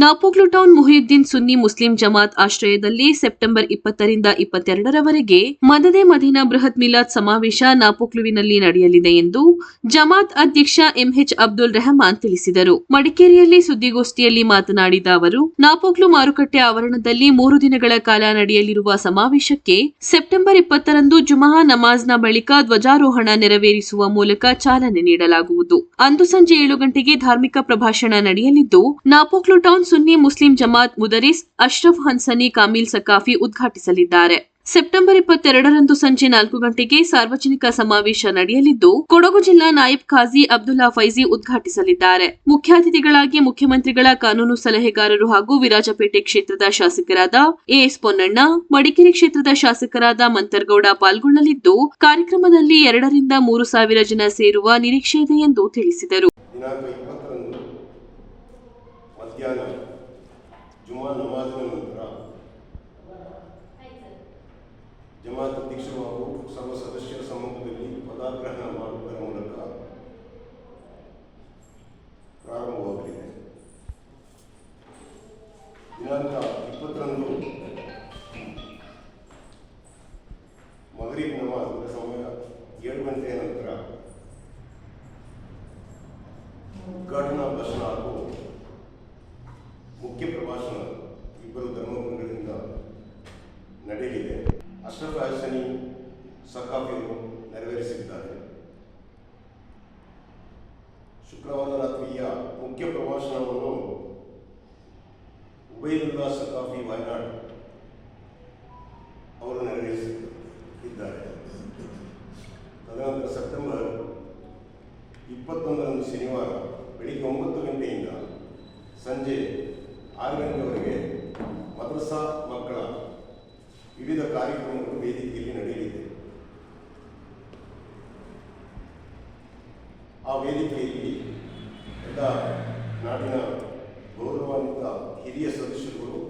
Napoklu town Muhiyuddin ಸುನ್ನಿ Muslim Jamaat ಆಶ್ರಯದಲ್ಲಿ September 20ರಿಂದ 22ರವರೆಗೆ ಮದದೆ Madina ಬೃಹತ್ ಮಿಲಾದ್ ಸಮಾವೇಶ ನಾಪೋಕ್ಲುವಿನಲ್ಲಿ ನಡೆಯಲಿದೆ ಎಂದು ಜಮಾತ್ ಅಧ್ಯಕ್ಷ ಎಂಎಚ್ ಅಬ್ದುಲ್ ರೆಹಮಾನ್ ತಿಳಿಸಿದರು. ಮಡಿಕೇರಿಯಲ್ಲಿ ಸುದ್ದಿಗೋಷ್ಠಿಯಲ್ಲಿ ಮಾತನಾಡಿದ ಅವರು, ನಾಪೋಕ್ಲು ಮಾರುಕಟ್ಟೆ ಆವರಣದಲ್ಲಿ 3 ದಿನಗಳ ಕಾಲ ನಡೆಯಲಿರುವ ಸಮಾವೇಶಕ್ಕೆ ಸೆಪ್ಟೆಂಬರ್ 20ರಂದು ಜುಮಾ ನಮಾಜ್ನ ಬಳಿಕ ಧ್ವಜಾರೋಹಣ ನೆರವೇರಿಸುವ ಮೂಲಕ ಚಾಲನೆ ನೀಡಲಾಗುವುದು. ಅಂದು ಸಂಜೆ 7 ಗಂಟೆಗೆ ಧಾರ್ಮಿಕ ಪ್ರಭಾಷಣ ನಡೆಯಲಿದ್ದು, ನಾಪೋಕ್ಲು ಟೌನ್ ಸುನ್ನಿ ಮುಸ್ಲಿಂ ಜಮಾತ್ ಮುದರಿಸ್ ಅಶ್ರಫ್ ಹನ್ಸನಿ ಕಾಮಿಲ್ ಸಕಾಫಿ ಉದ್ಘಾಟಿಸಲಿದ್ದಾರೆ. ಸೆಪ್ಟೆಂಬರ್ 22ರಂದು ಸಂಜೆ 4 ಗಂಟೆಗೆ ಸಾರ್ವಜನಿಕ ಸಮಾವೇಶ ನಡೆಯಲಿದ್ದು, ಕೊಡಗು ಜಿಲ್ಲಾ ನಾಯಬ್ ಖಾಜಿ ಅಬ್ದುಲ್ಲಾ ಫೈಜಿ ಉದ್ಘಾಟಿಸಲಿದ್ದಾರೆ. ಮುಖ್ಯಾತಿಥಿಗಳಾಗಿ ಮುಖ್ಯಮಂತ್ರಿಗಳ ಕಾನೂನು ಸಲಹೆಗಾರರು ಹಾಗೂ ವಿರಾಜಪೇಟೆ ಕ್ಷೇತ್ರದ ಶಾಸಕರಾದ ಎಎಸ್ ಪೊನ್ನಣ್ಣ, ಮಡಿಕೇರಿ ಕ್ಷೇತ್ರದ ಶಾಸಕರಾದ ಮಂತರ್ಗೌಡ ಪಾಲ್ಗೊಳ್ಳಲಿದ್ದು, ಕಾರ್ಯಕ್ರಮದಲ್ಲಿ 2 ರಿಂದ 3 ಸಾವಿರ ಜನ ಸೇರುವ ನಿರೀಕ್ಷೆ ಇದೆ ಎಂದು ತಿಳಿಸಿದರು. ಮಧ್ಯಾಹ್ನ ಜುಮಾ ನಮಾಜಿನ ನಂತರ ಜಮಾತ್ ಅಧ್ಯಕ್ಷರು ಹಾಗೂ ಸರ್ವ ಸದಸ್ಯರ ಸಮ್ಮುಖದಲ್ಲಿ ಪದಗ್ರಹಣ ಮಾಡುವುದರ ಮೂಲಕ ಪ್ರಾರಂಭವಾಗಲಿದೆ. ದಿನಾಂಕ 20ರಂದು ಮಗರಿಬ್ ನಮಾಜ್ ಸಮಯ 7 ಗಂಟೆಯ ನಂತರ ಉದ್ಘಾಟನಾ ಭಾಷಣ ಹಾಗೂ ಮುಖ್ಯ ಪ್ರಭಾಷಣ ಇಬ್ಬರು ಧರ್ಮಗುರುಗಳಿಂದ ನಡೆಯಲಿದೆ. ಅಶ್ರಫ್ ಹಸನಿ ಸಕಾಫಿಯನ್ನು ನೆರವೇರಿಸಿದ್ದಾರೆ. ಶುಕ್ರವಾರ ರಾತ್ರಿಯ ಮುಖ್ಯ ಪ್ರಭಾಷಣವನ್ನು ಉಬೈದುಲ್ಲಾ ಸಕಾಫಿ ವಾಯ್ನಾಡ್ ಅವರು ನೆರವೇರಿಸಿದ್ದಾರೆ. ತದನಂತರ ಸೆಪ್ಟೆಂಬರ್ 21ರಂದು ಶನಿವಾರ ಬೆಳಿಗ್ಗೆ 9 ಗಂಟೆಯಿಂದ ಸಂಜೆ 6 ಗಂಟೆವರೆಗೆ ಮದ್ರಸಾ ಮಕ್ಕಳ ವಿವಿಧ ಕಾರ್ಯಕ್ರಮಗಳು ವೇದಿಕೆಯಲ್ಲಿ ನಡೆಯಲಿದೆ. ಆ ವೇದಿಕೆಯಲ್ಲಿ ಎಲ್ಲ ನಾಡಿನ ಗೌರವಾನ್ವಿತ ಹಿರಿಯ ಸದಸ್ಯರುಗಳು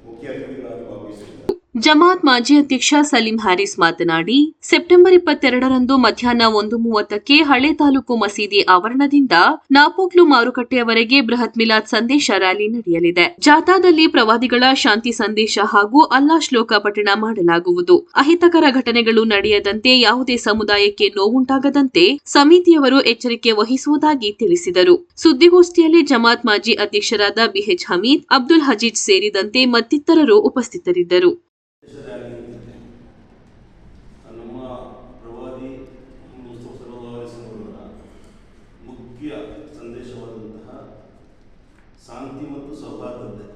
ಮುಖ್ಯ ಅತಿಥಿಗಳಾಗಿ ಭಾಗವಹಿಸಿದ್ದಾರೆ. ಜಮಾತ್ ಮಾಜಿ ಅಧ್ಯಕ್ಷ ಸಲೀಂ ಹ್ಯಾರಿಸ್ ಮಾತನಾಡಿ, ಸೆಪ್ಟೆಂಬರ್ 22ರಂದು ಮಧ್ಯಾಹ್ನ 1:30ಕ್ಕೆ ಹಳೆ ತಾಲೂಕು ಮಸೀದಿ ಆವರಣದಿಂದ ನಾಪೋಕ್ಲು ಮಾರುಕಟ್ಟೆಯವರೆಗೆ ಬೃಹತ್ ಮಿಲಾದ್ ಸಂದೇಶ ರ್ಯಾಲಿ ನಡೆಯಲಿದೆ. ಜಾಥಾದಲ್ಲಿ ಪ್ರವಾದಿಗಳ ಶಾಂತಿ ಸಂದೇಶ ಹಾಗೂ ಅಲ್ಲಾ ಶ್ಲೋಕ ಪಠಣ ಮಾಡಲಾಗುವುದು. ಅಹಿತಕರ ಘಟನೆಗಳು ನಡೆಯದಂತೆ ಯಾವುದೇ ಸಮುದಾಯಕ್ಕೆ ನೋವುಂಟಾಗದಂತೆ ಸಮಿತಿಯವರು ಎಚ್ಚರಿಕೆ ವಹಿಸುವುದಾಗಿ ತಿಳಿಸಿದರು. ಸುದ್ದಿಗೋಷ್ಠಿಯಲ್ಲಿ ಜಮಾತ್ ಮಾಜಿ ಅಧ್ಯಕ್ಷರಾದ ಬಿಎಚ್ ಹಮೀದ್, ಅಬ್ದುಲ್ ಹಜೀಜ್ ಸೇರಿದಂತೆ ಮತ್ತಿತರರು ಉಪಸ್ಥಿತರಿದ್ದರು. ನಮ್ಮ ಪ್ರವಾದಿ ಮುಖ್ಯ ಸಂದೇಶವಾದಂತಹ ಶಾಂತಿ ಮತ್ತು ಸೌಹಾರ್ದತೆ